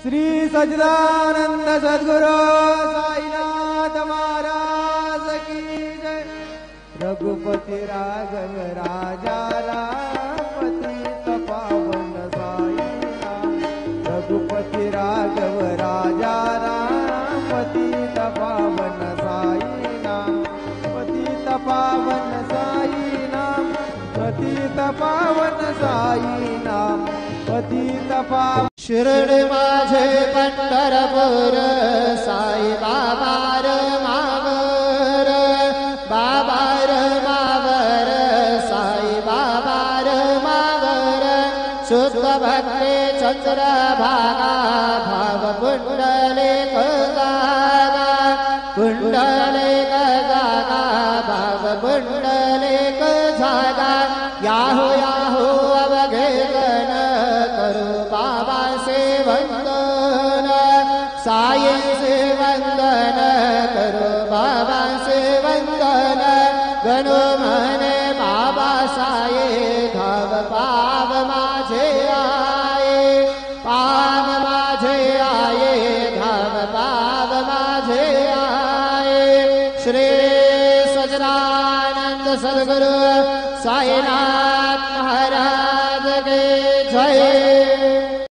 श्री सच्चिदानंद सद्गुरु साईनाथ महाराज की जय। रघुपति राघव राजा राम पतित पावन साईनाथ। रघुपति राघव राजा राम पतित पावन साईनाथ। पतित पावन साईनाथ। पतित पावन साईनाथ। पतित पावन शिरडी माझे पंढरपूर साई बाबार मावर। बाबार मावर साई बाबार मावर। शुद्ध भक्ते चंद्र भागा भाव कुंडले गागा। कुंडले गागा भाव कुंडले जागा। याहो याहो अवघे गण करू बाबा से वंदन। साई से वंदन करो बाबा से वंदन। गणो मने बाबा साये धाव पाव माझे आये। पाव माझे आये धाव पाव माझे आये। श्री सच्चिदानंद सद्गुरु साईनाथ महाराज